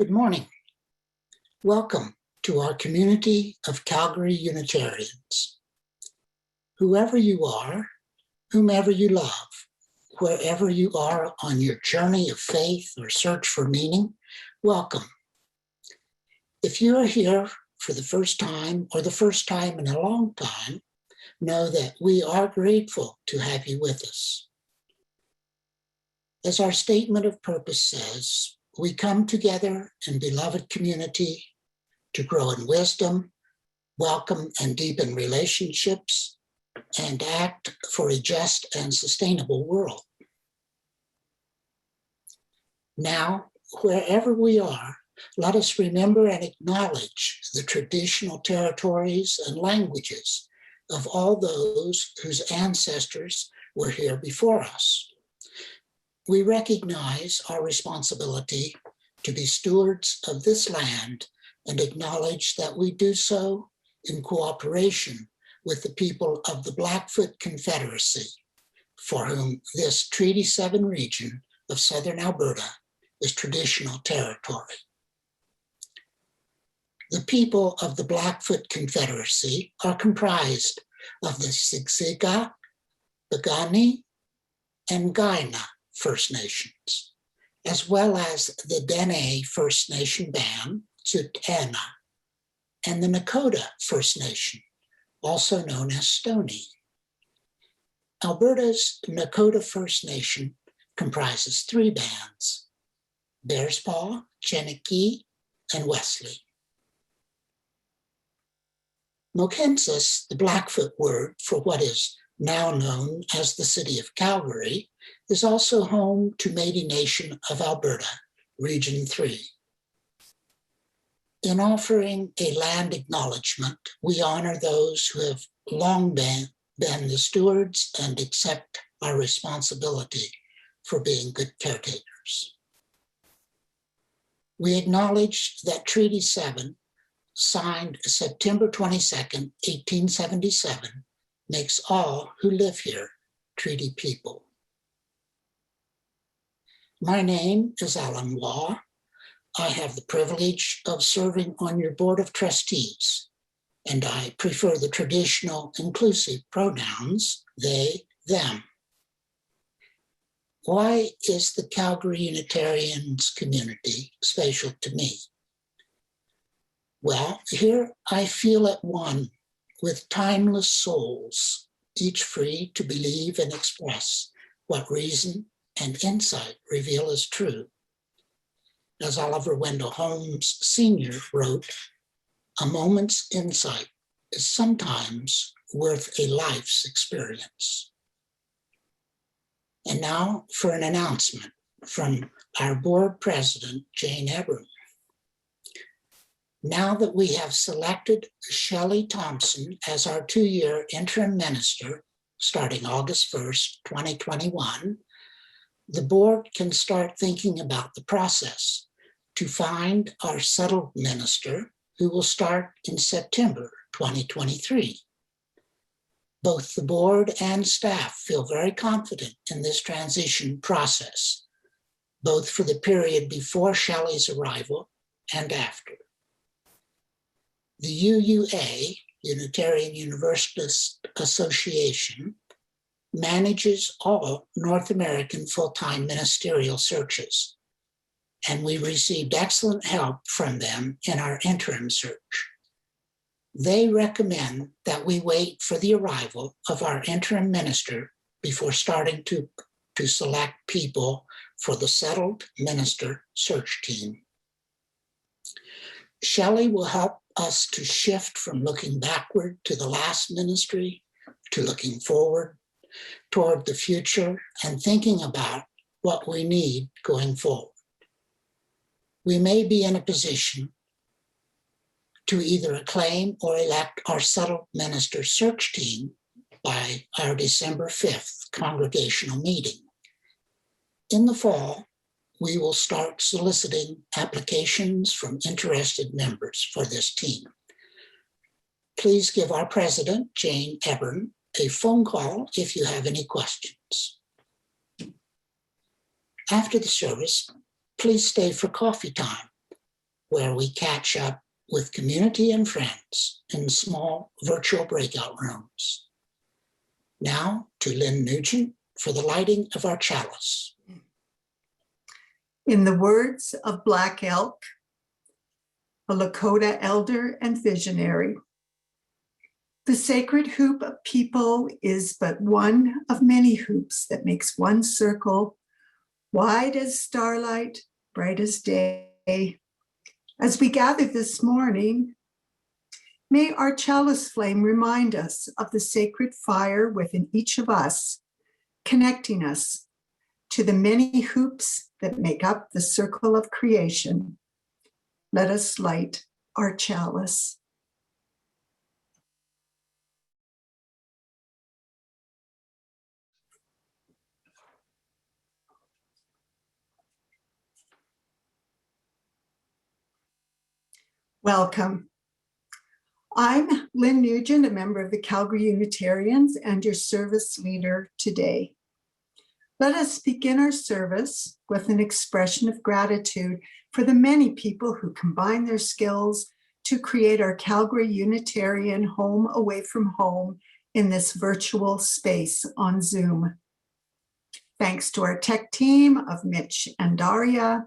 Good morning. Welcome to our community of Calgary Unitarians. Whoever you are, whomever you love, wherever you are on your journey of faith or search for meaning, welcome. If you are here for the first time or the first time in a long time, know that we are grateful to have you with us. As our statement of purpose says, we come together in beloved community to grow in wisdom, welcome and deepen relationships, and act for a just and sustainable world. Now, wherever we are, let us remember and acknowledge the traditional territories and languages of all those whose ancestors were here before us. We recognize our responsibility to be stewards of this land and acknowledge that we do so in cooperation with the people of the Blackfoot Confederacy, for whom this Treaty 7 region of southern Alberta is traditional territory. The people of the Blackfoot Confederacy are comprised of the Siksika, Piikani, and Kainai First Nations, as well as the Dene First Nation band, Tsuut'ina, and the Nakota First Nation, also known as Stoney. Alberta's Nakota First Nation comprises 3 bands: Bearspaw, Chiniki, and Wesley. Mohkinstsis, the Blackfoot word for what is now known as the city of Calgary, is also home to Métis Nation of Alberta, Region 3. In offering a land acknowledgement, we honor those who have long been the stewards and accept our responsibility for being good caretakers. We acknowledge that Treaty 7, signed September 22nd, 1877, makes all who live here treaty people. My name is Alan Waugh. I have the privilege of serving on your board of trustees, and I prefer the traditional inclusive pronouns, they, them. Why is the Calgary Unitarians community special to me? Well, here I feel at one with timeless souls, each free to believe and express what reason and insight reveal as true. As Oliver Wendell Holmes Sr. wrote, a moment's insight is sometimes worth a life's experience. And now for an announcement from our board president, Jane Ebron. Now that we have selected Shelley Thompson as our 2-year interim minister, starting August 1st, 2021, the board can start thinking about the process to find our settled minister, who will start in September 2023. Both the board and staff feel very confident in this transition process, both for the period before Shelley's arrival and after. The UUA, Unitarian Universalist Association, manages all North American full-time ministerial searches, and we received excellent help from them in our interim search. They recommend that we wait for the arrival of our interim minister before starting to select people for the settled minister search team. Shelley will help us to shift from looking backward to the last ministry to looking forward toward the future and thinking about what we need going forward. We may be in a position to either acclaim or elect our settled minister search team by our December 5th congregational meeting. In the fall, we will start soliciting applications from interested members for this team. Please give our president, Jane Ebron, a phone call if you have any questions. After the service, please stay for coffee time where we catch up with community and friends in small virtual breakout rooms. Now to Lynn Nugent for the lighting of our chalice. In the words of Black Elk, a Lakota elder and visionary, the sacred hoop of people is but one of many hoops that makes one circle, wide as starlight, bright as day. As we gather this morning, may our chalice flame remind us of the sacred fire within each of us, connecting us to the many hoops that make up the circle of creation. Let us light our chalice. Welcome. I'm Lynn Nugent, a member of the Calgary Unitarians and your service leader today. Let us begin our service with an expression of gratitude for the many people who combine their skills to create our Calgary Unitarian home away from home in this virtual space on Zoom. Thanks to our tech team of Mitch and Daria,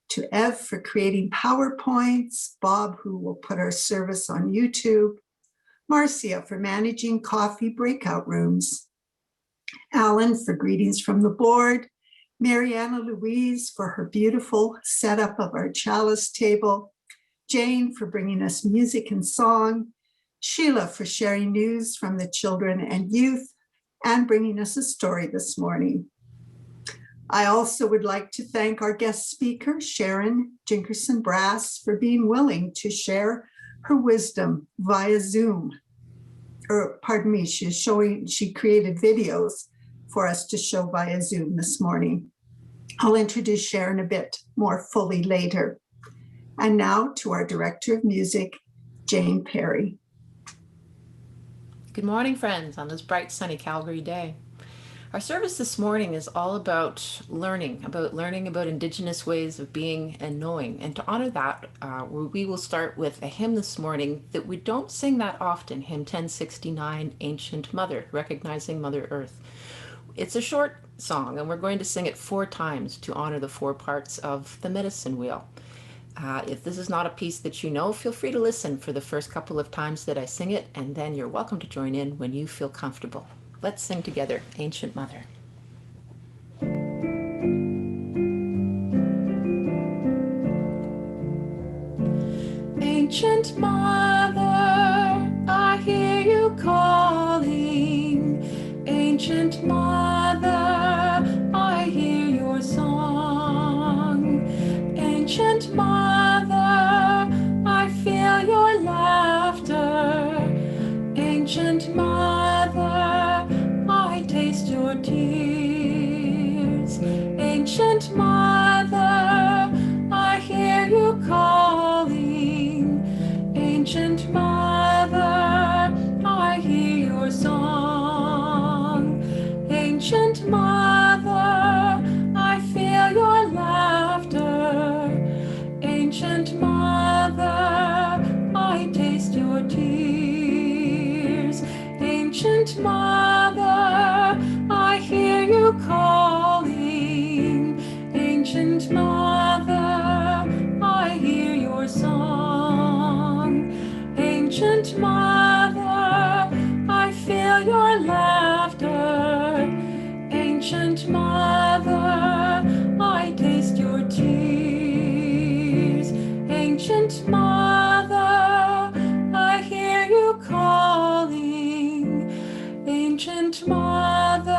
to Ev for creating PowerPoints, Bob, who will put our service on YouTube, Marcia for managing coffee breakout rooms, Alan for greetings from the board, Mariana Louise for her beautiful setup of our chalice table, Jane for bringing us music and song, Sheila for sharing news from the children and youth and bringing us a story this morning. I also would like to thank our guest speaker, Sharon Jinkerson Brass, for being willing to share her wisdom via Zoom. She created videos for us to show via Zoom this morning. I'll introduce Sharon a bit more fully later. And now to our Director of Music, Jane Perry. Good morning, friends, on this bright, sunny Calgary day. Our service this morning is all about learning about Indigenous ways of being and knowing. And to honor that, we will start with a hymn this morning that we don't sing that often, hymn 1069, Ancient Mother, recognizing Mother Earth. It's a short song, and we're going to sing it 4 times to honor the 4 parts of the medicine wheel. If this is not a piece that you know, feel free to listen for the first couple of times that I sing it, and then you're welcome to join in when you feel comfortable. Let's sing together, Ancient Mother. Ancient Mother, I hear you calling. Ancient Mother, I hear your song. Ancient Mother, I feel your laughter. Ancient Mother, I taste your tears. Ancient Mother, I hear you calling. Ancient Mother, I hear your song. Ancient Mother, I feel your laughter. Ancient Mother, I taste your tears. Ancient Mother, I hear you calling. Ancient Mother, I hear your song. Ancient Mother, I feel your laughter. Ancient Mother, I taste your tears. Ancient Mother, I hear you calling. Ancient Mother,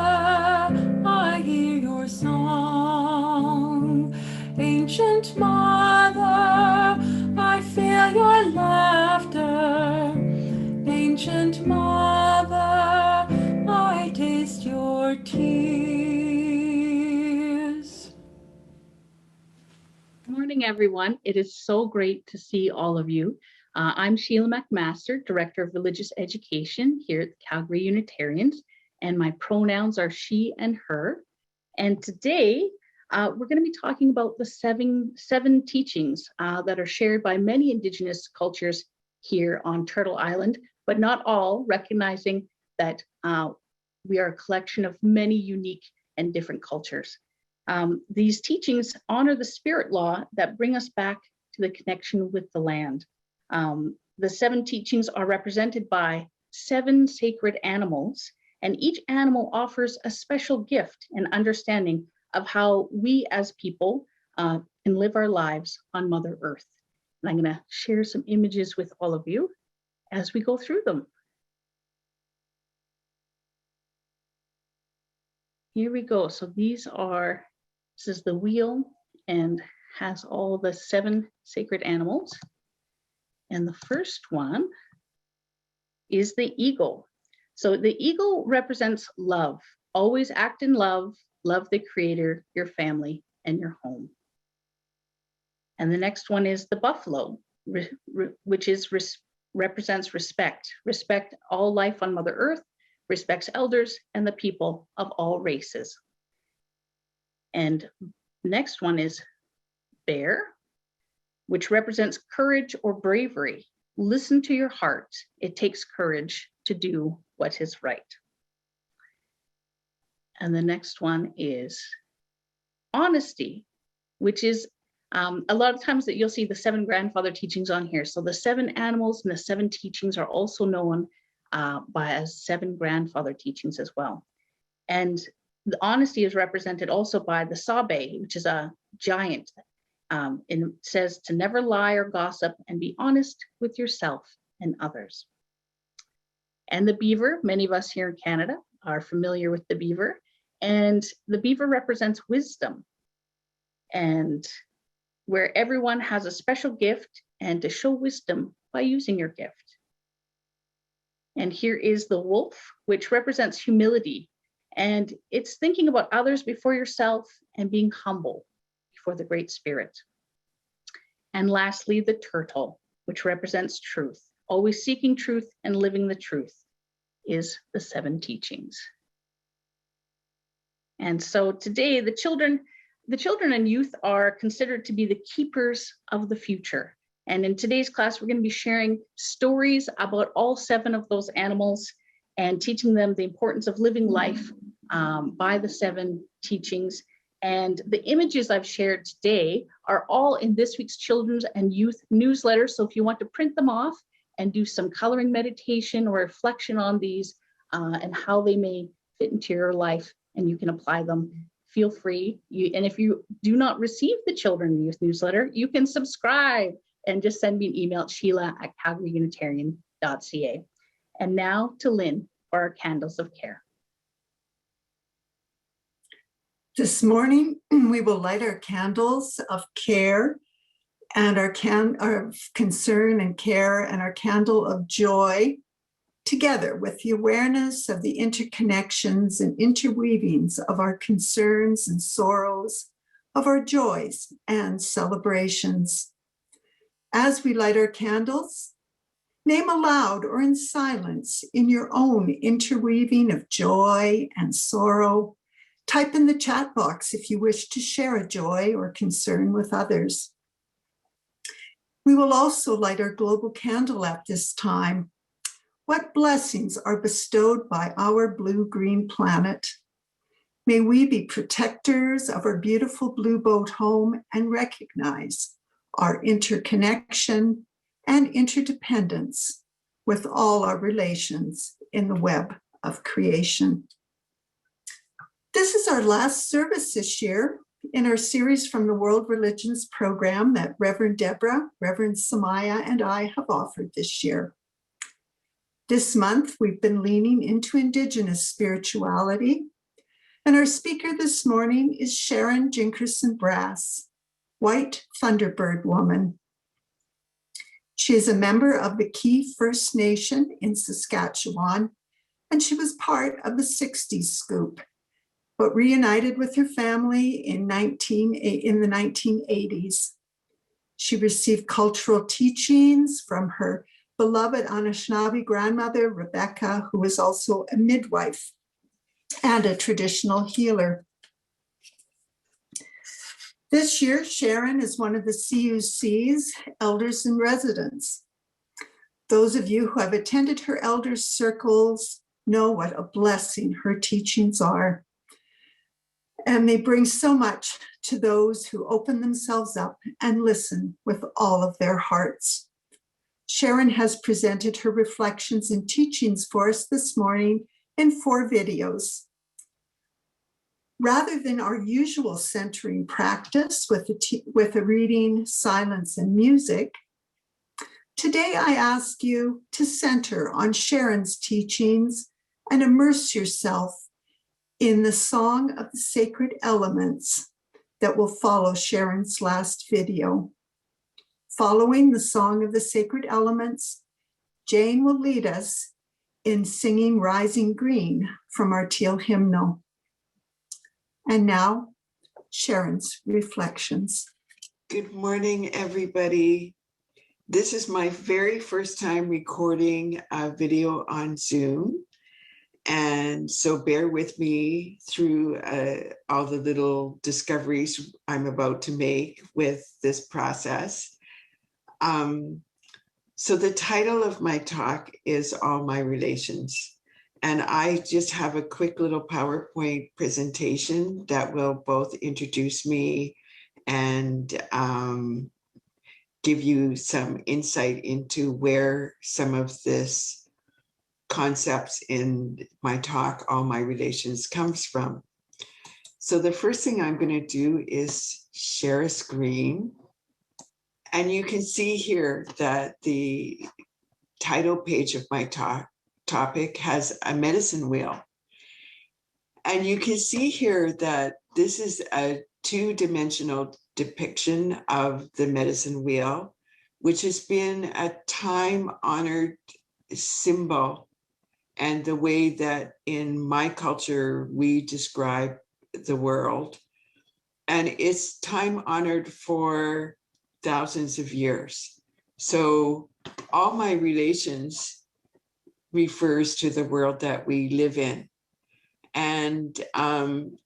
I hear your song. Ancient Mother, I feel your laughter. Ancient Mother, I taste your tears. Good morning, everyone. It is so great to see all of you. I'm Sheila McMaster, Director of Religious Education here at the Calgary Unitarians, and my pronouns are she and her. And today, We're going to be talking about the seven teachings that are shared by many Indigenous cultures here on Turtle Island, but not all, recognizing that we are a collection of many unique and different cultures. These teachings honor the spirit law that bring us back to the connection with the land. The seven teachings are represented by 7 sacred animals, and each animal offers a special gift and understanding of how we as people can live our lives on Mother Earth. And I'm going to share some images with all of you as we go through them. Here we go. So this is the wheel and has all the 7 sacred animals. And the first one is the eagle. So the eagle represents love. Always act in love, love the creator, your family, and your home. And the next one is the buffalo, which represents respect. Respect all life on Mother Earth, respects elders and the people of all races. And next one is bear, which represents courage or bravery. Listen to your heart. It takes courage to do what is right. And the next one is honesty, which is a lot of times that you'll see the 7 grandfather teachings on here. So the 7 animals and the 7 teachings are also known as 7 grandfather teachings as well. And the honesty is represented also by the sabe, which is a giant. And it says to never lie or gossip and be honest with yourself and others. And the beaver, many of us here in Canada are familiar with the beaver, and the beaver represents wisdom, and where everyone has a special gift and to show wisdom by using your gift. And here is the wolf, which represents humility, and it's thinking about others before yourself and being humble before the Great Spirit. And lastly, the turtle, which represents truth. Always seeking truth and living the truth is the 7 teachings. And so today, the children and youth are considered to be the keepers of the future. And in today's class, we're going to be sharing stories about all 7 of those animals and teaching them the importance of living life by the 7 teachings. And the images I've shared today are all in this week's Children's and Youth newsletter. So if you want to print them off and do some coloring meditation or reflection on these and how they may fit into your life and you can apply them, feel free. And if you do not receive the Children and Youth newsletter, you can subscribe and just send me an email at sheila@calgaryunitarian.ca. And now to Lynn for our candles of care. This morning, we will light our candles of care and our concern and care and our candle of joy together with the awareness of the interconnections and interweavings of our concerns and sorrows, of our joys and celebrations. As we light our candles, name aloud or in silence in your own interweaving of joy and sorrow. Type in the chat box if you wish to share a joy or concern with others. We will also light our global candle at this time. What blessings are bestowed by our blue-green planet? May we be protectors of our beautiful blue boat home and recognize our interconnection and interdependence with all our relations in the web of creation. This is our last service this year in our series from the World Religions program that Reverend Deborah, Reverend Samaya, and I have offered this year. This month, we've been leaning into Indigenous spirituality, and our speaker this morning is Sharon Jinkerson Brass, White Thunderbird Woman. She is a member of the Key First Nation in Saskatchewan, and she was part of the 60s Scoop, but reunited with her family in the 1980s. She received cultural teachings from her beloved Anishinaabe grandmother, Rebecca, who was also a midwife and a traditional healer. This year, Sharon is one of the CUC's elders in residence. Those of you who have attended her elders circles know what a blessing her teachings are. And they bring so much to those who open themselves up and listen with all of their hearts. Sharon has presented her reflections and teachings for us this morning in 4 videos. Rather than our usual centering practice with a reading, silence, and music, today I ask you to center on Sharon's teachings and immerse yourself in the Song of the Sacred Elements that will follow Sharon's last video. Following the Song of the Sacred Elements, Jane will lead us in singing Rising Green from our teal hymnal. And now, Sharon's reflections. Good morning, everybody. This is my very first time recording a video on Zoom. And so bear with me through all the little discoveries I'm about to make with this process. So the title of my talk is All My Relations. And I just have a quick little PowerPoint presentation that will both introduce me and give you some insight into where some of this concepts in my talk, All My Relations, comes from. So the first thing I'm going to do is share a screen. And you can see here that the title page of my topic has a medicine wheel. And you can see here that this is a 2-dimensional depiction of the medicine wheel, which has been a time-honored symbol and the way that in my culture we describe the world. And it's time-honored for thousands of years. So all my relations refers to the world that we live in. And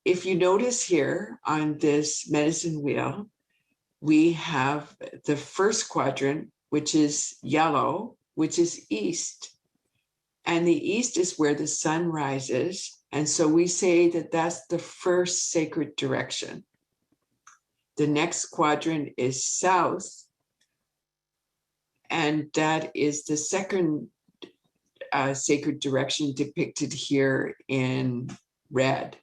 if you notice here on this medicine wheel, we have the first quadrant, which is yellow, which is east. And the east is where the sun rises. And so we say that that's the first sacred direction. The next quadrant is south. And that is the second sacred direction depicted here in red.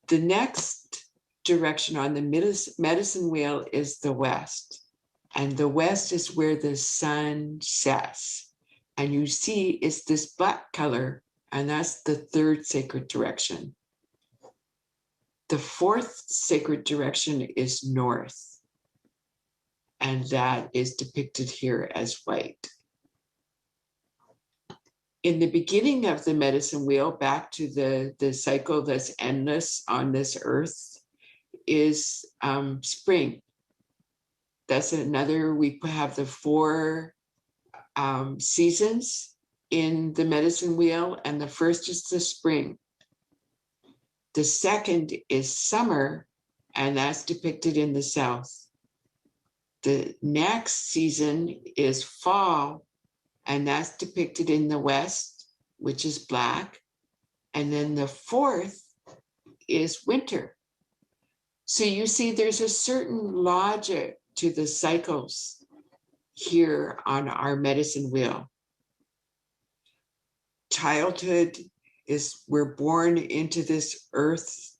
The next direction on the medicine wheel is the west. And the west is where the sun sets. And you see it's this black color, and that's the third sacred direction. The fourth sacred direction is north. And that is depicted here as white. In the beginning of the medicine wheel, back to the cycle that's endless on this earth, is spring. That's another, we have the 4 seasons in the medicine wheel, and the first is the spring. The second is summer, and that's depicted in the south. The next season is fall, and that's depicted in the west, which is black. And then the fourth is winter. So you see there's a certain logic to the cycles here on our medicine wheel. Childhood is, we're born into this earth.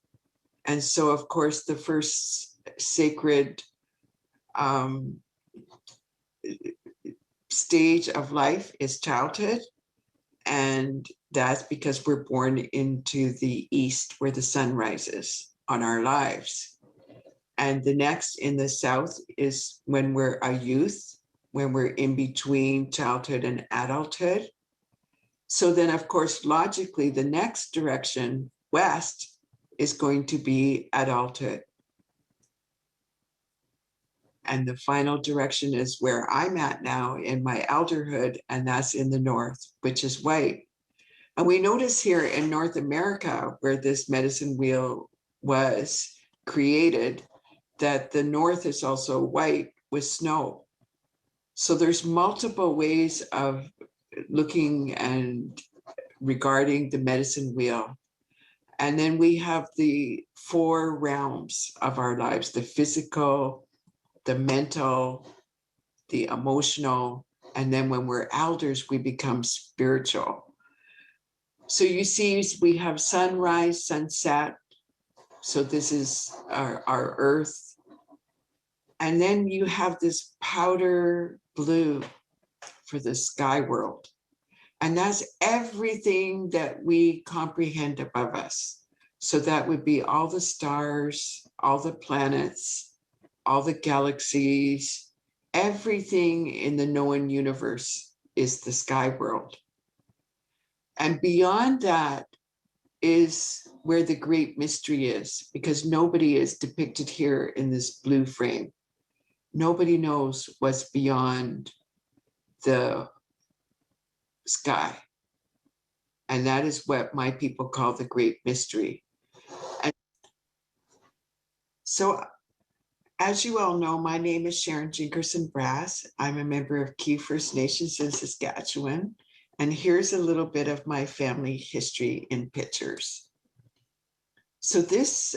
And so of course the first sacred stage of life is childhood, and that's because we're born into the east where the sun rises on our lives. And the next in the south is when we're a youth, when we're in between childhood and adulthood. So then of course logically the next direction, west, is going to be adulthood. And the final direction is where I'm at now in my elderhood, and that's in the north, which is white. And we notice here in North America, where this medicine wheel was, created, that the north is also white with snow. So there's multiple ways of looking and regarding the medicine wheel. And then we have the 4 realms of our lives: the physical, the mental, the emotional, and then when we're elders, we become spiritual. So you see, we have sunrise, sunset. So this is our earth. And then you have this powder blue for the sky world. And that's everything that we comprehend above us. So that would be all the stars, all the planets, all the galaxies, everything in the known universe is the sky world. And beyond that is where the great mystery is, because nobody is depicted here in this blue frame. Nobody knows what's beyond the sky. And that is what my people call the great mystery. And so, as you all know, my name is Sharon Jinkerson Brass. I'm a member of Key First Nations in Saskatchewan. And here's a little bit of my family history in pictures. So this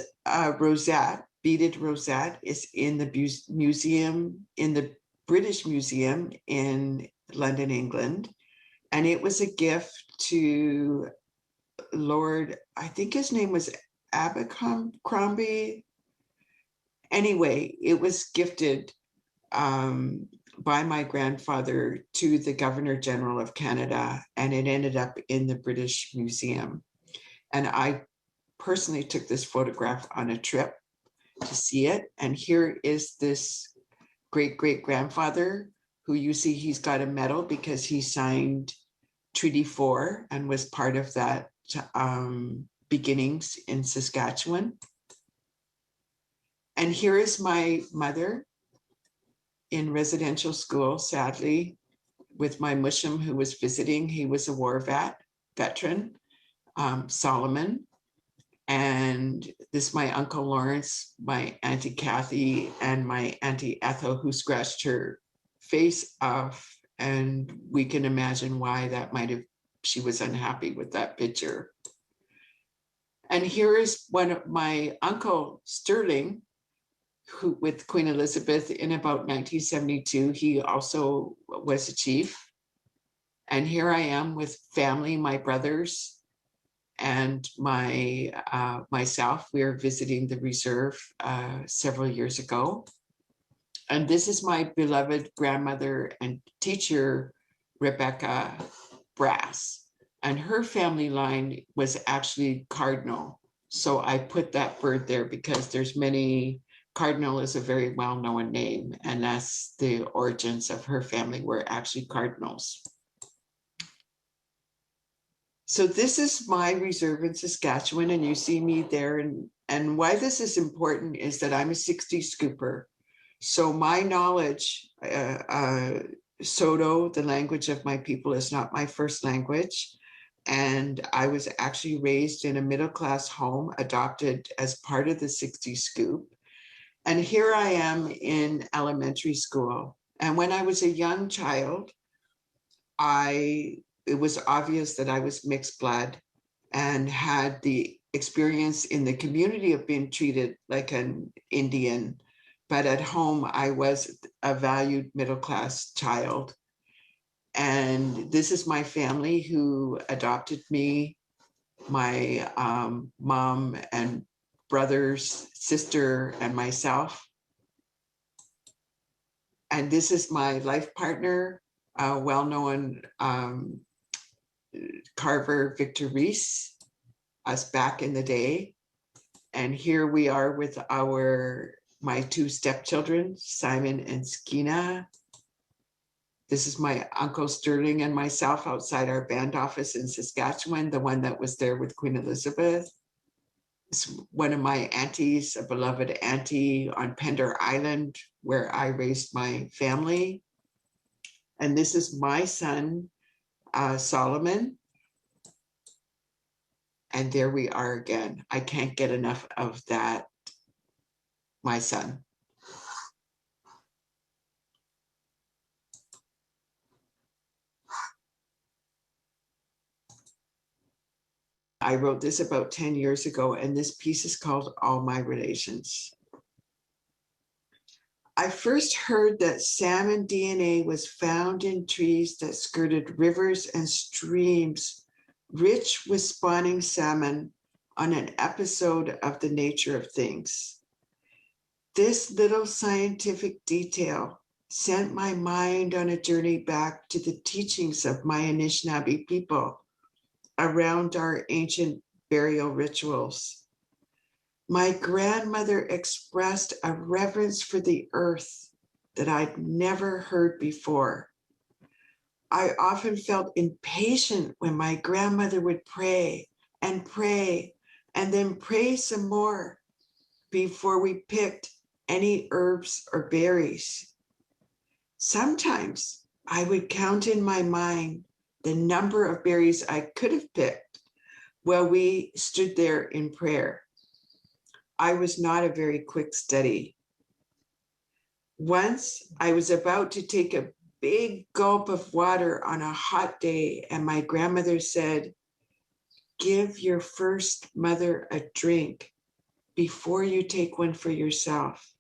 rosette, beaded rosette, is in the museum, in the British Museum in London, England. And it was a gift to Lord, I think his name was Abercrombie. Anyway, it was gifted by my grandfather to the Governor General of Canada, and it ended up in the British Museum. And I personally took this photograph on a trip to see it. And here is this great-great-grandfather who you see he's got a medal because he signed Treaty 4 and was part of that beginnings in Saskatchewan. And here is my mother in residential school, sadly, with my mushum who was visiting. He was a war veteran, Solomon. And this is my Uncle Lawrence, my Auntie Kathy, and my Auntie Ethel, who scratched her face off. And we can imagine why that might have, she was unhappy with that picture. And here is one of my uncle Sterling, who with Queen Elizabeth in about 1972, he also was a chief. And here I am with family, my brothers and my myself. We are visiting the reserve several years ago. And this is my beloved grandmother and teacher, Rebecca Brass. And her family line was actually Cardinal. So I put that bird there because there's many, Cardinal is a very well-known name, and that's the origins of her family were actually Cardinals. So this is my reserve in Saskatchewan, and you see me there. And why this is important is that I'm a 60 scooper. So my knowledge, Soto, the language of my people, is not my first language. And I was actually raised in a middle-class home, adopted as part of the 60 Scoop. And here I am in elementary school. And when I was a young child, it was obvious that I was mixed blood and had the experience in the community of being treated like an Indian. But at home, I was a valued middle-class child. And this is my family who adopted me, my mom and brothers, sister, and myself. And this is my life partner, well-known carver Victor Reese, us back in the day. And here we are with my 2 stepchildren, Simon and Skeena. This is my Uncle Sterling and myself outside our band office in Saskatchewan, the one that was there with Queen Elizabeth. It's one of my aunties, a beloved auntie on Pender Island, where I raised my family. And this is my son, Solomon. And there we are again. I can't get enough of that my son. I wrote this about 10 years ago, and this piece is called All My Relations. I first heard that salmon DNA was found in trees that skirted rivers and streams rich with spawning salmon on an episode of The Nature of Things. This little scientific detail sent my mind on a journey back to the teachings of my Anishinaabe people around our ancient burial rituals. My grandmother expressed a reverence for the earth that I'd never heard before. I often felt impatient when my grandmother would pray and then pray some more before we picked any herbs or berries. Sometimes I would count in my mind the number of berries I could have picked while we stood there in prayer. I was not a very quick study. Once I was about to take a big gulp of water on a hot day, and my grandmother said, "Give your first mother a drink before you take one for yourself."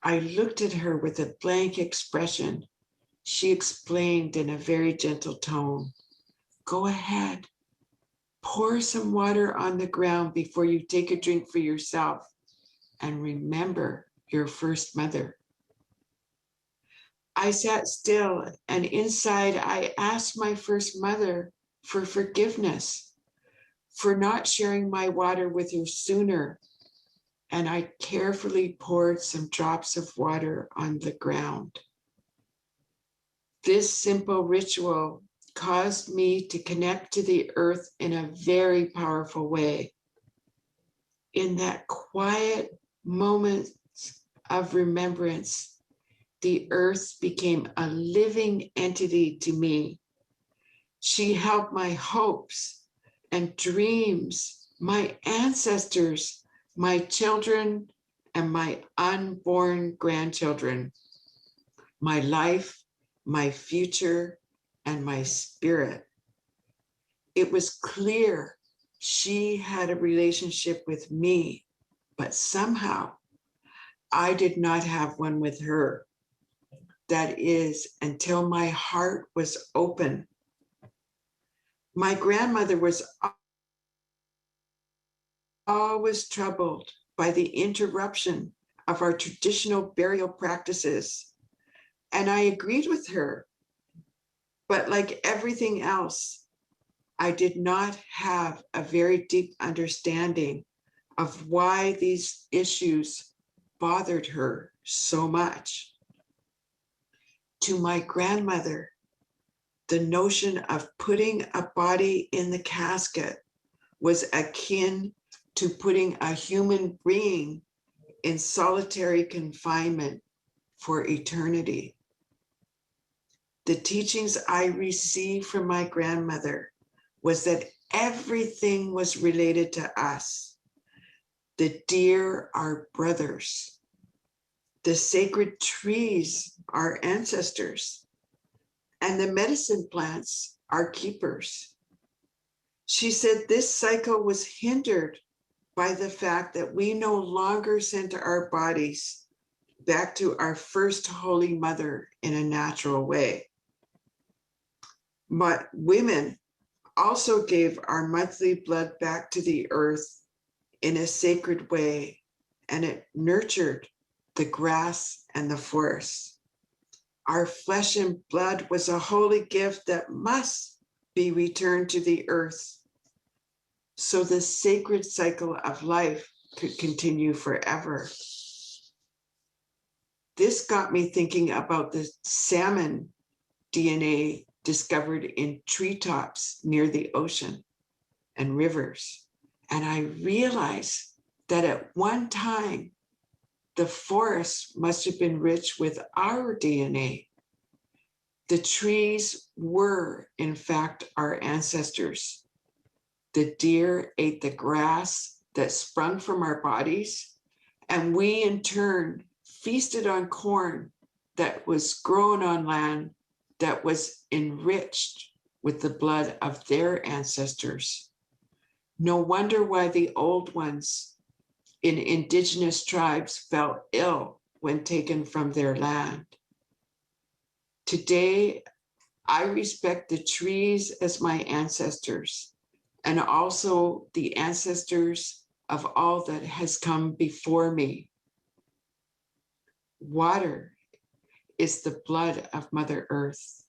I looked at her with a blank expression. She explained in a very gentle tone, "Go ahead. Pour some water on the ground before you take a drink for yourself, and remember your first mother." I sat still, and inside I asked my first mother for forgiveness for not sharing my water with her sooner, and I carefully poured some drops of water on the ground. This simple ritual caused me to connect to the earth in a very powerful way. In that quiet moment of remembrance, the earth became a living entity to me. She held my hopes and dreams, my ancestors, my children, and my unborn grandchildren, my life, my future, and my spirit. It was clear she had a relationship with me, but somehow I did not have one with her. That is, until my heart was open. My grandmother was always troubled by the interruption of our traditional burial practices, and I agreed with her. But like everything else, I did not have a very deep understanding of why these issues bothered her so much. To my grandmother, the notion of putting a body in the casket was akin to putting a human being in solitary confinement for eternity. The teachings I received from my grandmother was that everything was related to us. The deer are brothers. The sacred trees are ancestors. And the medicine plants are keepers. She said this cycle was hindered by the fact that we no longer sent our bodies back to our first Holy Mother in a natural way. But women also gave our monthly blood back to the earth in a sacred way, and it nurtured the grass and the forest. Our flesh and blood was a holy gift that must be returned to the earth, so the sacred cycle of life could continue forever. This got me thinking about the salmon DNA discovered in treetops near the ocean and rivers. And I realized that at one time, the forest must have been rich with our DNA. The trees were, in fact, our ancestors. The deer ate the grass that sprung from our bodies, And we in turn feasted on corn that was grown on land that was enriched with the blood of their ancestors. No wonder why the old ones in indigenous tribes fell ill when taken from their land. Today, I respect the trees as my ancestors, and also the ancestors of all that has come before me. Water is the blood of Mother Earth,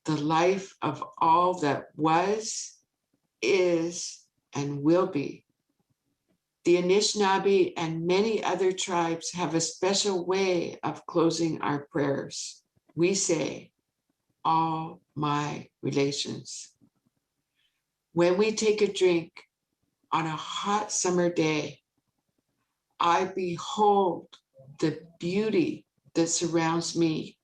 the life of all that was, is, and will be. The Anishinaabe and many other tribes have a special way of closing our prayers. We say, all my relations. When we take a drink on a hot summer day, I behold the beauty that surrounds me.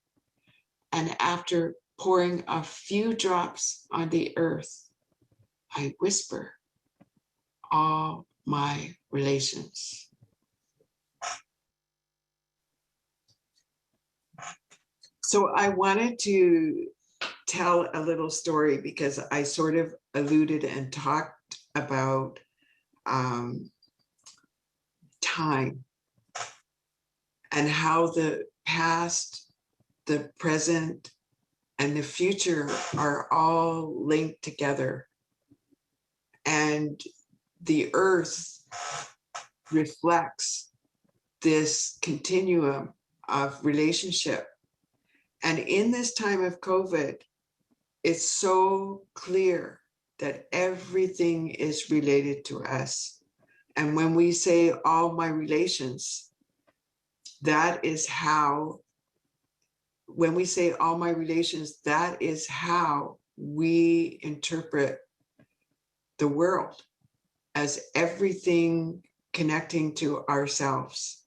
And after pouring a few drops on the earth, I whisper, all my relations. So I wanted to tell a little story because I sort of alluded and talked about time and how the past, the present, and the future are all linked together. And the earth reflects this continuum of relationship. And in this time of COVID, it's so clear that everything is related to us. And when we say all my relations, that is how, when we say all my relations, that is how we interpret the world, as everything connecting to ourselves.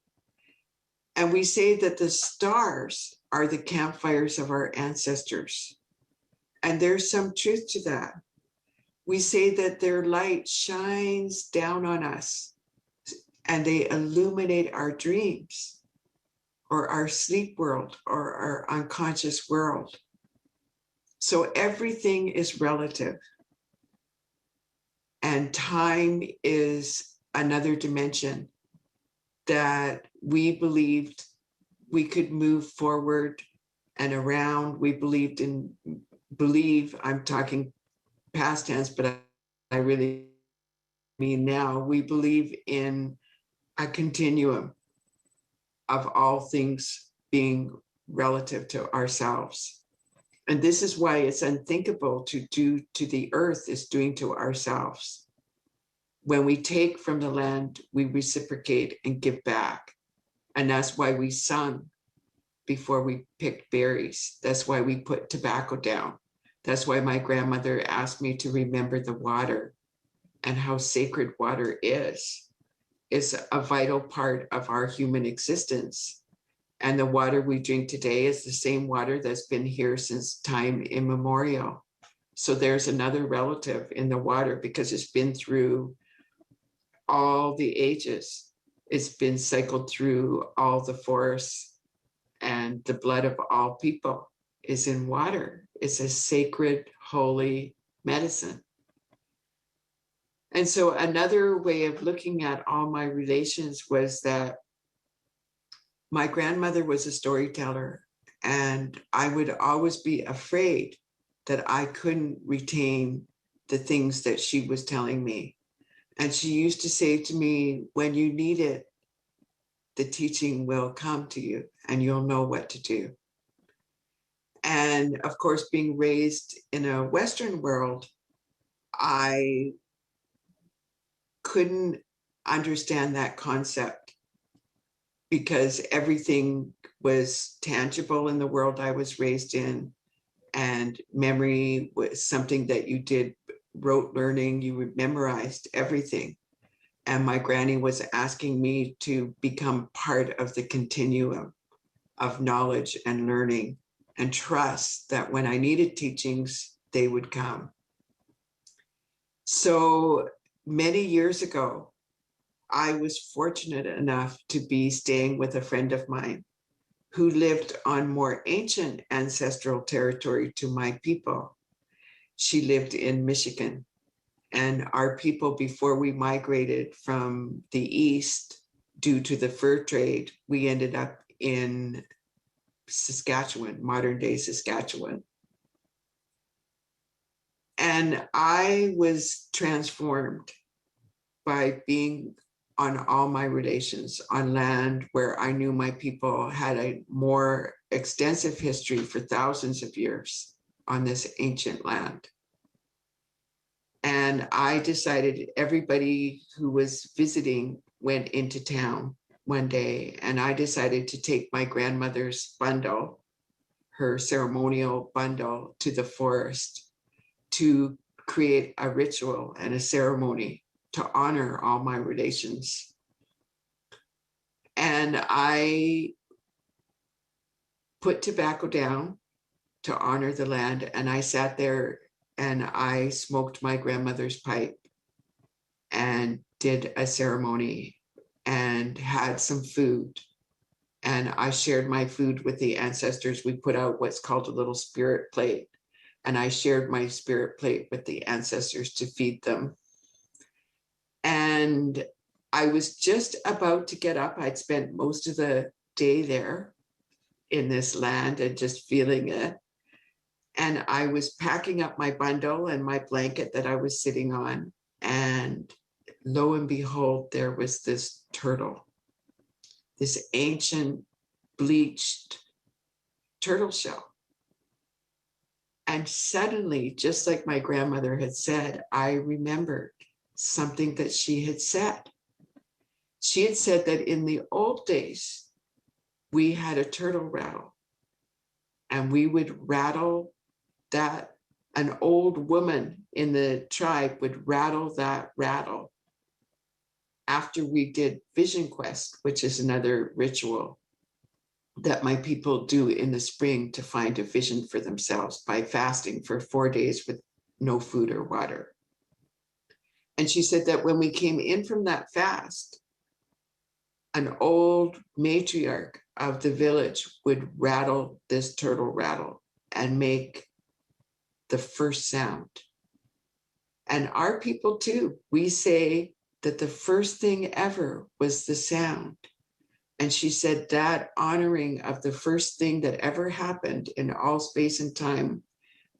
And we say that the stars are the campfires of our ancestors. And there's some truth to that. We say that their light shines down on us and they illuminate our dreams or our sleep world or our unconscious world. So everything is relative. And time is another dimension that we believed we could move forward and around. We believe, I'm talking past tense, but I really mean now, we believe in a continuum of all things being relative to ourselves. And this is why it's unthinkable to do to the earth is doing to ourselves. When we take from the land, we reciprocate and give back. And that's why we sung before we picked berries. That's why we put tobacco down. That's why my grandmother asked me to remember the water and how sacred water is a vital part of our human existence. And the water we drink today is the same water that's been here since time immemorial. So there's another relative in the water because it's been through all the ages. It's been cycled through all the forests, and the blood of all people is in water. It's a sacred, holy medicine. And so another way of looking at all my relations was that my grandmother was a storyteller, and I would always be afraid that I couldn't retain the things that she was telling me. And she used to say to me, when you need it, the teaching will come to you and you'll know what to do. And of course, being raised in a Western world, I couldn't understand that concept because everything was tangible in the world I was raised in. And memory was something that you did rote learning, you memorized everything. And my granny was asking me to become part of the continuum of knowledge and learning and trust that when I needed teachings, they would come. So many years ago, I was fortunate enough to be staying with a friend of mine who lived on more ancient ancestral territory to my people. She lived in Michigan, and our people, before we migrated from the east due to the fur trade, we ended up in Saskatchewan, modern day Saskatchewan. And I was transformed by being on all my relations on land where I knew my people had a more extensive history for thousands of years on this ancient land. And I decided everybody who was visiting went into town one day, and I decided to take my grandmother's bundle, her ceremonial bundle, to the forest to create a ritual and a ceremony to honor all my relations. And I put tobacco down to honor the land, and I sat there and I smoked my grandmother's pipe and did a ceremony and had some food. And I shared my food with the ancestors. We put out what's called a little spirit plate. And I shared my spirit plate with the ancestors to feed them. And I was just about to get up. I'd spent most of the day there in this land and just feeling it. And I was packing up my bundle and my blanket that I was sitting on. And lo and behold, there was this turtle, this ancient bleached turtle shell. And suddenly, just like my grandmother had said, I remembered something that she had said. She had said that in the old days, we had a turtle rattle, and we would rattle that. An old woman in the tribe would rattle that rattle after we did Vision Quest, which is another ritual that my people do in the spring to find a vision for themselves by fasting for 4 days with no food or water. And she said that when we came in from that fast, an old matriarch of the village would rattle this turtle rattle and make the first sound. And our people too, we say that the first thing ever was the sound. And she said that honoring of the first thing that ever happened in all space and time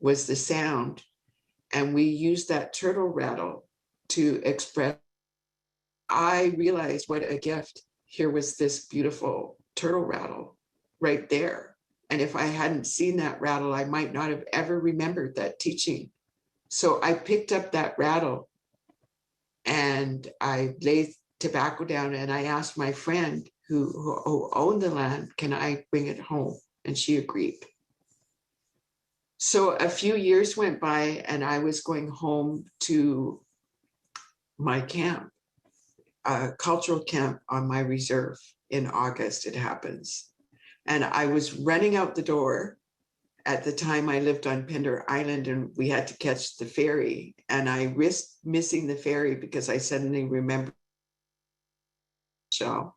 was the sound. And we used that turtle rattle to express. I realized what a gift. Here was this beautiful turtle rattle right there. And if I hadn't seen that rattle, I might not have ever remembered that teaching. So I picked up that rattle and I laid tobacco down and I asked my friend who owned the land, can I bring it home? And she agreed. So a few years went by and I was going home to my camp, a cultural camp on my reserve in August, it happens. And I was running out the door. At the time I lived on Pender Island and we had to catch the ferry. And I risked missing the ferry because I suddenly remembered Shell.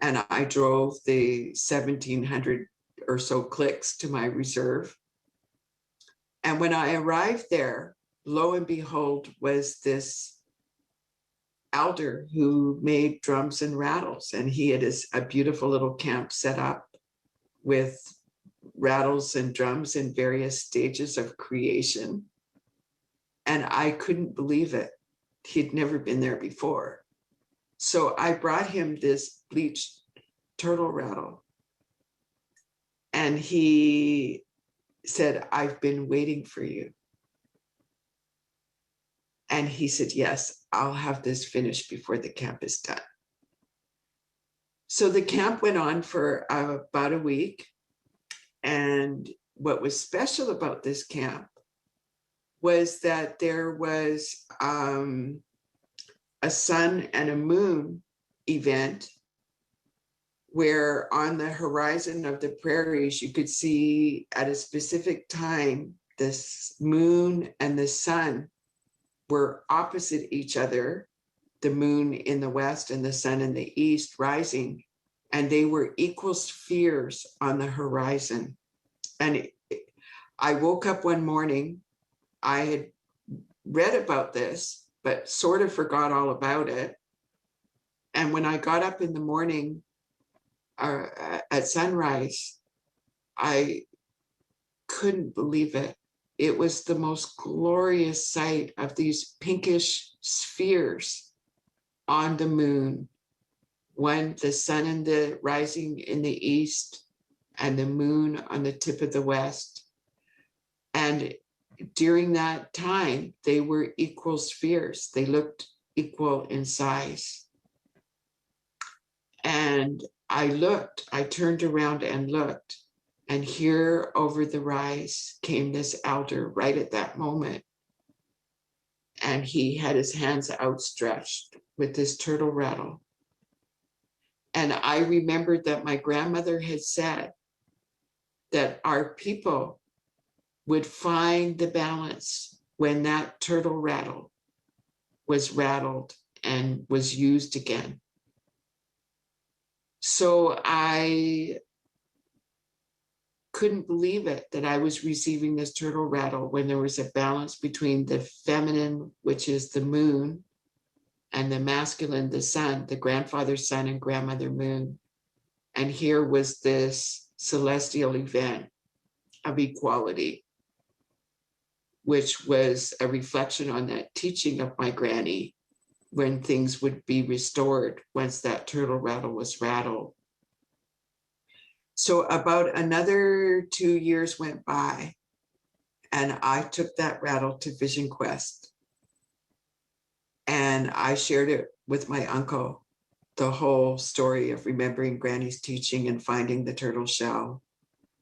And I drove the 1,700 or so clicks to my reserve. And when I arrived there, lo and behold, was this elder who made drums and rattles. And he had a beautiful little camp set up with rattles and drums in various stages of creation. And I couldn't believe it. He'd never been there before. So I brought him this bleached turtle rattle. And he said, I've been waiting for you. And he said, yes, I'll have this finished before the camp is done. So the camp went on for about a week. And what was special about this camp was that there was a sun and a moon event where on the horizon of the prairies, you could see at a specific time, this moon and the sun were opposite each other. the moon in the west and the sun in the east rising, and they were equal spheres on the horizon. And I woke up one morning, I had read about this, but sort of forgot all about it. And when I got up in the morning at sunrise, I couldn't believe it. It was the most glorious sight of these pinkish spheres on the moon, when the sun in the rising in the east and the moon on the tip of the west. And during that time, they were equal spheres. They looked equal in size. And I turned around and looked, and here over the rise came this elder right at that moment. And he had his hands outstretched with this turtle rattle. And I remembered that my grandmother had said that our people would find the balance when that turtle rattle was rattled and was used again. So I couldn't believe it that I was receiving this turtle rattle when there was a balance between the feminine, which is the moon, and the masculine, the sun, the grandfather sun and grandmother moon. And here was this celestial event of equality, which was a reflection on that teaching of my granny, when things would be restored once that turtle rattle was rattled. So about another 2 years went by, and I took that rattle to Vision Quest. And I shared it with my uncle, the whole story of remembering Granny's teaching and finding the turtle shell,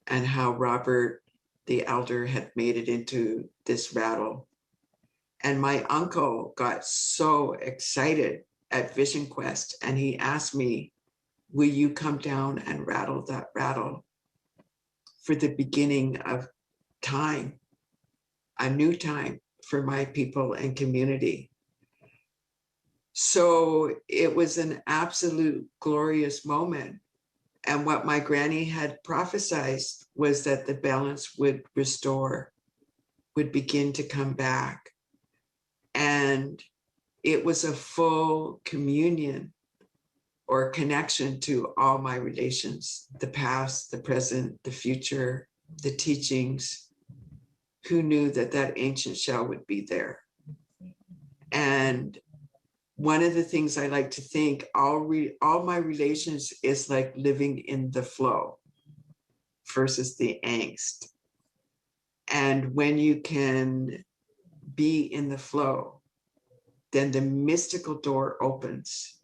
and how Robert, the elder, had made it into this rattle. And my uncle got so excited at Vision Quest, and he asked me, will you come down and rattle that rattle for the beginning of time, a new time for my people and community? So it was an absolute glorious moment. And what my granny had prophesied was that the balance would restore, would begin to come back. And it was a full communion or connection to all my relations, the past, the present, the future, the teachings. Who knew that that ancient shell would be there? And one of the things I like to think, all my relations is like living in the flow versus the angst. And when you can be in the flow, then the mystical door opens,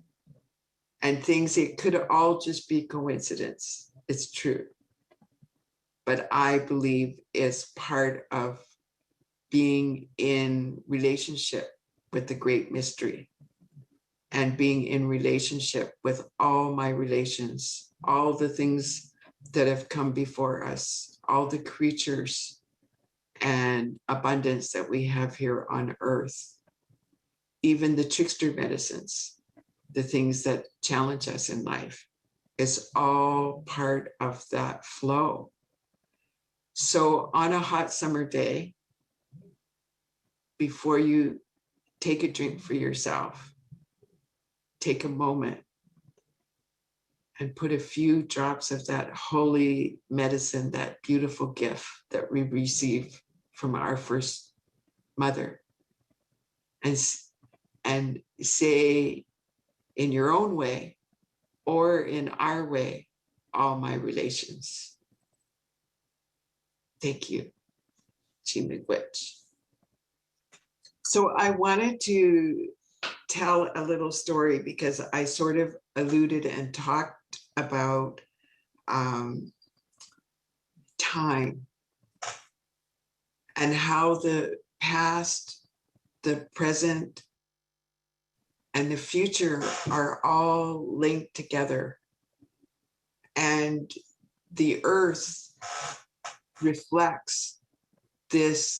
and things, it could all just be coincidence. It's true. But I believe it's part of being in relationship with the great mystery, and being in relationship with all my relations, all the things that have come before us, all the creatures and abundance that we have here on earth, even the trickster medicines, the things that challenge us in life. It's all part of that flow. So on a hot summer day, before you take a drink for yourself, take a moment and put a few drops of that holy medicine, that beautiful gift that we receive from our first mother, and say in your own way or in our way, all my relations. Thank you, Chi-Miigwech. So I wanted to tell a little story because I sort of alluded and talked about time and how the past, the present, and the future are all linked together. And the earth reflects this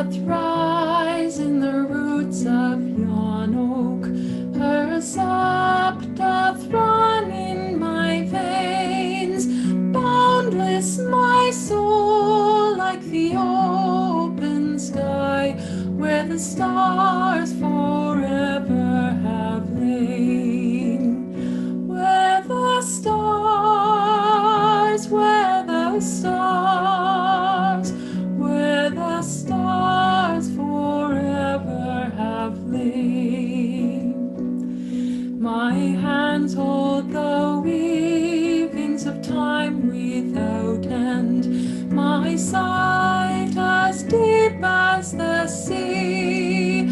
doth rise in the roots of yon oak. Her sap doth run in my veins, boundless my soul like the open sky, where the stars forever have lain. Where the stars, where the stars, where the stars forever have lain. My hands hold the weavings of time without end, my sight as deep as the sea.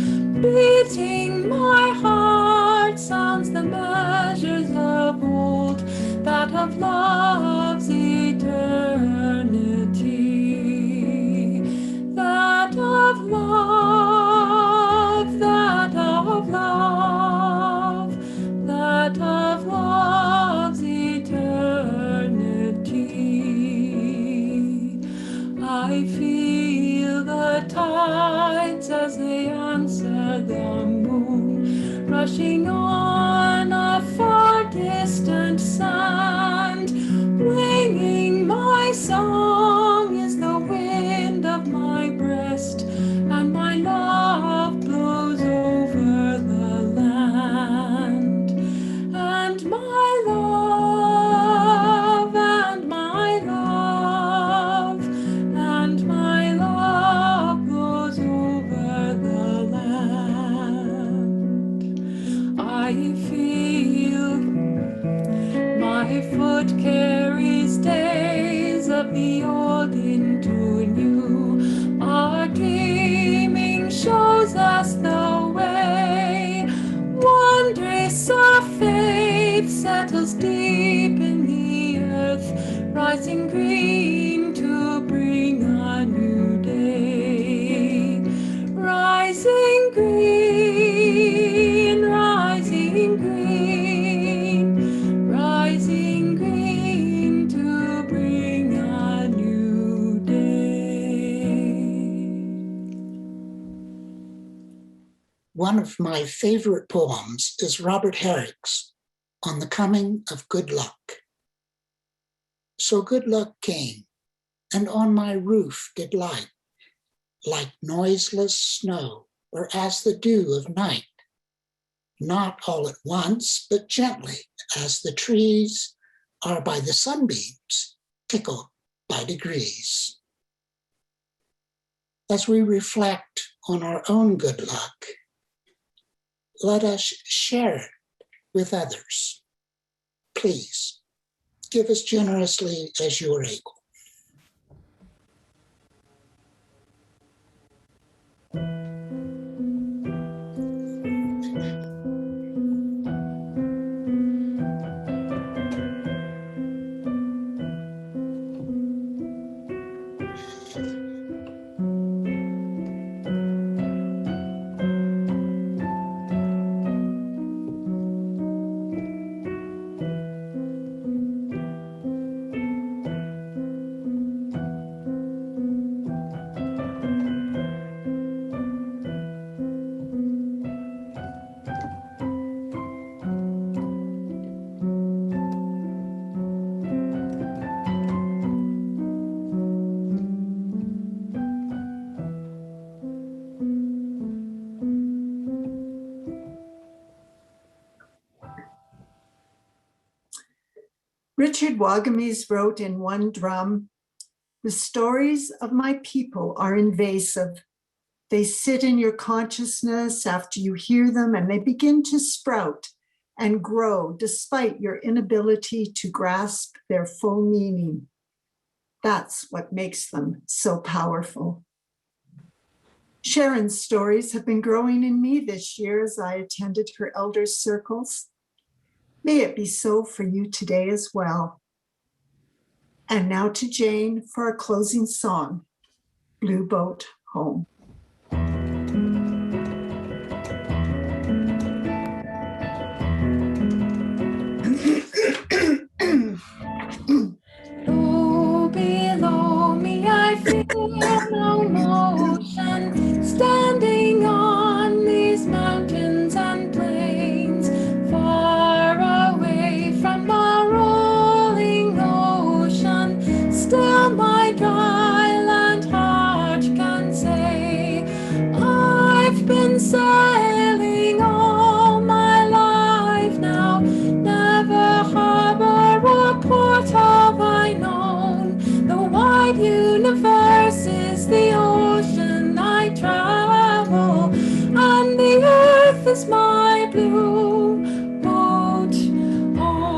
Beating my heart sounds the measures of old, that of love's eternity. That of love, that of love, that of love's eternity. I feel the tides as they answer the moon, rushing on a far distant sand. Winging my song is the wind of my breast, and my love blows over the land. And my love, and my love, and my love blows over the land. I feel my foot carries days of the old into new. Our dreaming shows us the way. Wondrous of faith settles deep in the earth, rising green to bring a new day. Rising green, rising green, rising green to bring a new day. One of my favorite poems is Robert Herrick's On the Coming of Good Luck. So good luck came, and on my roof did light, like noiseless snow, or as the dew of night. Not all at once, but gently, as the trees are by the sunbeams tickled by degrees. As we reflect on our own good luck, let us share it with others. Please, give as generously as you are able. Richard Wagamese wrote in one drum, "The stories of my people are invasive. They sit in your consciousness after you hear them, and they begin to sprout and grow despite your inability to grasp their full meaning. That's what makes them so powerful." Sharon's stories have been growing in me this year as I attended her elders' circles. May it be so for you today as well. And now to Jane for our closing song, Blue Boat Home. Low below me, I feel no motion. is my blue boat home.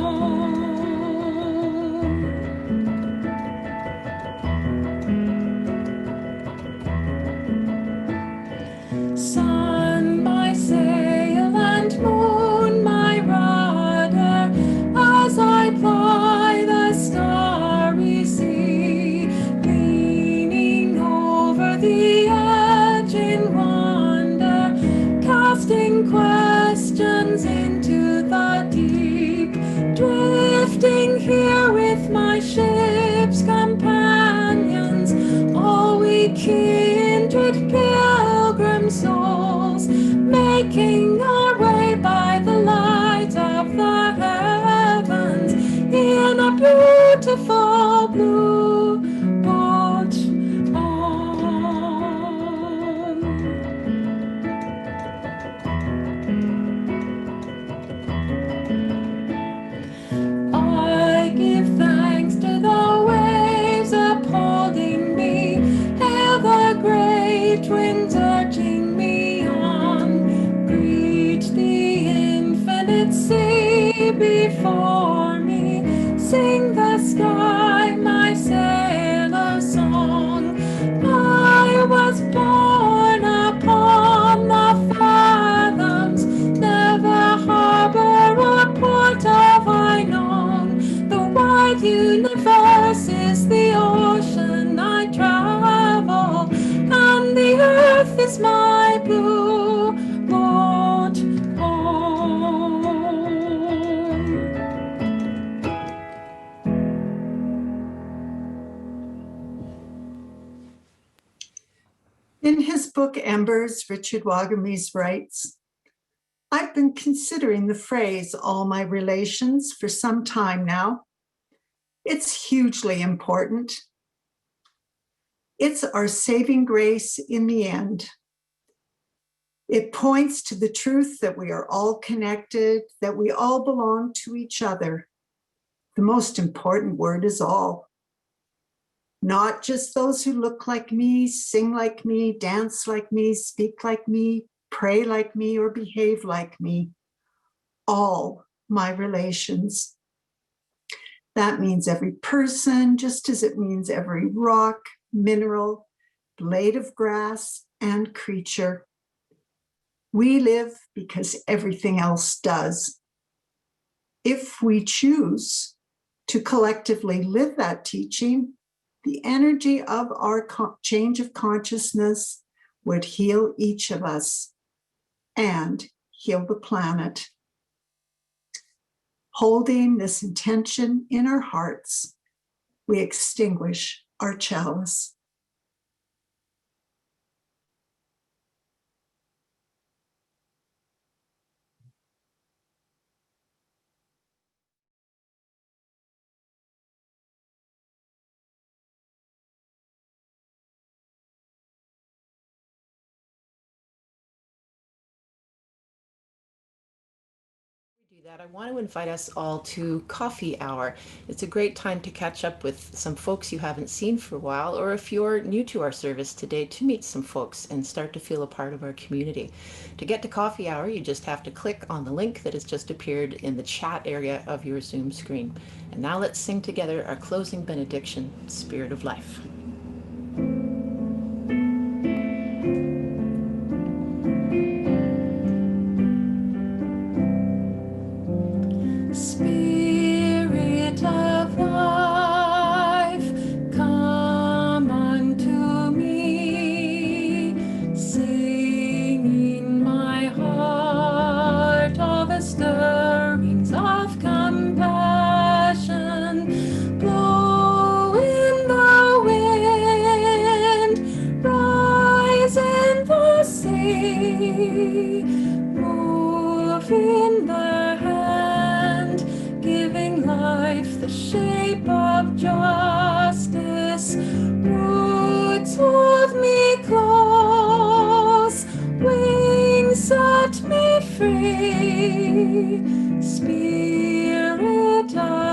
Sun, my sail, and moon, my rudder, as I ply the starry sea, leaning over the edge in wonder, casting questions into the deep, drifting here with my ship's companions, all we kindred pilgrim souls, making our way by the light of the heavens in a beautiful blue boat home. I give thanks to the waves upholding me, hail the great winds urging me on, greet the infinite sea before me, sing the sky my sailor song. I was born upon the fathoms, never harbor or port have I known. The wide universe is the ocean I travel, and the earth is my blue boat home. In his book Embers, Richard Wagamese writes, I've been considering the phrase all my relations for some time now. It's hugely important. It's our saving grace in the end. It points to the truth that we are all connected, that we all belong to each other. The most important word is all. Not just those who look like me, sing like me, dance like me, speak like me, pray like me, or behave like me. All my relations. That means every person, just as it means every rock, mineral, blade of grass, and creature. We live because everything else does. If we choose to collectively live that teaching, the energy of our change of consciousness would heal each of us and heal the planet. Holding this intention in our hearts, we extinguish our chalice. That I want to invite us all to coffee hour. It's a great time to catch up with some folks you haven't seen for a while, or if you're new to our service today, to meet some folks and start to feel a part of our community. To get to coffee hour, you just have to click on the link that has just appeared in the chat area of your Zoom screen. And now let's sing together our closing benediction, Spirit of Life. Spirit of life, come unto me, sing in my heart all the stirrings of compassion, blow in the wind, rise in the sea, move in the giving life the shape of justice. Roots hold me close, wings set me free. Spirit of